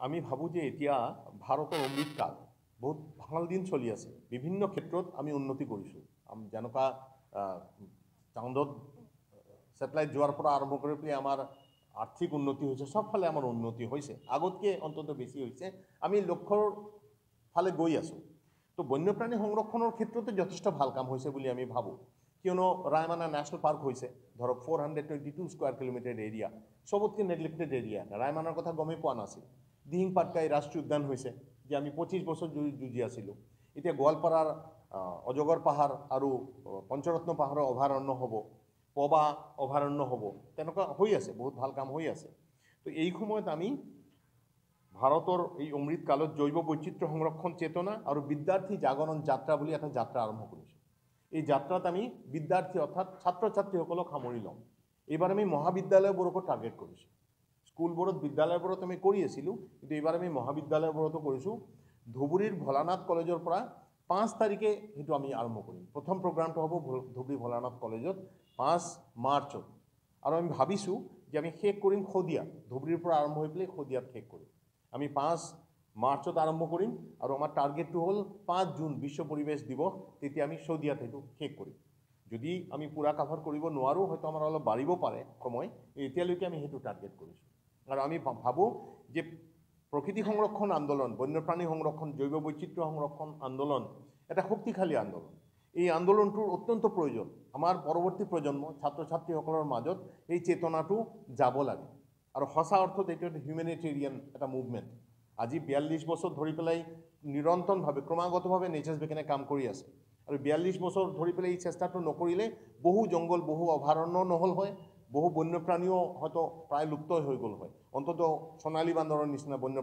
আমি ভাবো যে এতিয়া ভাৰতৰ অমৃতকাল বহুত ভাল দিন চলি আছে। বিভিন্ন ক্ষেত্ৰত আমি উন্নতি কৰিছোঁ। যেনেকুৱা চাঁদত ছেটেলাইট যোৱাৰ পৰা আৰম্ভ কৰি পেলাই আমাৰ আৰ্থিক উন্নতি হৈছে, সবফালে আমাৰ উন্নতি হৈছে, আগতকৈ অন্তত বেছি হৈছে। আমি লক্ষ্যৰ ফালে গৈ আছোঁ। তো বন্যপ্ৰাণী সংৰক্ষণৰ ক্ষেত্ৰতে যথেষ্ট ভাল কাম হৈছে বুলি আমি ভাবোঁ। কিয়নো ৰায়মানা নেশ্যনেল পাৰ্ক হৈছে, ধৰক 422 স্কোয়াৰ কিলোমিটাৰ এৰিয়া, সবতকৈ নেগলেক্টেড এৰিয়া। ৰায়মানাৰ কথা গমেই পোৱা নাছিল। দিহিং পাটকাই ৰাষ্ট্ৰীয় উদ্যান হৈছে, যে আমি 25 বছৰ যুঁজি আছিলোঁ। এতিয়া গোৱালপাৰাৰ অজগৰ পাহাৰ আৰু পঞ্চৰত্ন পাহাৰৰ অভয়াৰণ্য হ'ব, পবা অভয়াৰণ্য হ'ব, তেনেকুৱা হৈ আছে, বহুত ভাল কাম হৈ আছে। তো এই সময়ত আমি ভাৰতৰ এই অমৃতকালত জৈৱ বৈচিত্ৰ্য সংৰক্ষণ চেতনা আৰু বিদ্যাৰ্থী জাগৰণ যাত্ৰা বুলি এটা যাত্ৰা আৰম্ভ কৰিছোঁ। এই যাত্ৰাত আমি বিদ্যাৰ্থী অৰ্থাৎ ছাত্ৰ ছাত্ৰীসকলক সামৰি ল'ম। এইবাৰ আমি মহাবিদ্যালয়বোৰকো টাৰ্গেট কৰিছোঁ। স্কুলবোৰত বিদ্যালয়বোৰত আমি কৰি আছিলোঁ, কিন্তু এইবাৰ আমি মহাবিদ্যালয়বোৰতো কৰিছোঁ। ধুবুৰীৰ ভোলানাথ কলেজৰ পৰা 5 তাৰিখে সেইটো আমি আৰম্ভ কৰিম। প্ৰথম প্ৰগ্ৰামটো হ'ব ধুবুৰী ভোলানাথ কলেজত 5 মাৰ্চত। আৰু আমি ভাবিছোঁ যে আমি শেষ কৰিম শদিয়াত, ধুবুৰীৰ পৰা আৰম্ভ হৈ পেলাই শদিয়াত শেষ কৰিম। আমি 5 মাৰ্চত আৰম্ভ কৰিম আৰু আমাৰ টাৰ্গেটটো হ'ল 5 জুন বিশ্ব পৰিৱেশ দিৱস, তেতিয়া আমি শদিয়াত সেইটো শেষ কৰিম। যদি আমি পূৰা কাভাৰ কৰিব নোৱাৰোঁ, হয়তো আমাৰ অলপ বাঢ়িব পাৰে সময়, এতিয়ালৈকে আমি সেইটো টাৰ্গেট কৰিছোঁ। আৰু আমি ভাবোঁ যে প্ৰকৃতি সংৰক্ষণ আন্দোলন, বন্যপ্ৰাণী সংৰক্ষণ, জৈৱ বৈচিত্ৰ্য সংৰক্ষণ আন্দোলন এটা শক্তিশালী আন্দোলন। এই আন্দোলনটোৰ অত্যন্ত প্ৰয়োজন। আমাৰ পৰৱৰ্তী প্ৰজন্ম ছাত্ৰ ছাত্ৰীসকলৰ মাজত এই চেতনাটো যাব লাগে। আৰু সঁচা অৰ্থত এইটো এটা হিউমেনিটেৰিয়ান এটা মুভমেণ্ট। আজি 42 বছৰ ধৰি পেলাই নিৰন্তৰভাৱে ক্ৰমাগতভাৱে নেচাৰ্ছ বেকেনে কাম কৰি আছে। আৰু 42 বছৰ ধৰি পেলাই এই চেষ্টাটো নকৰিলে বহু জংঘল, বহু অভয়াৰণ্য নহ'ল হয়, বহু বন্যপ্ৰাণীও হয়তো প্ৰায় লুপ্ত হৈ গ'ল হয়। অন্তত সোণালী বান্দৰৰ নিচিনা বন্য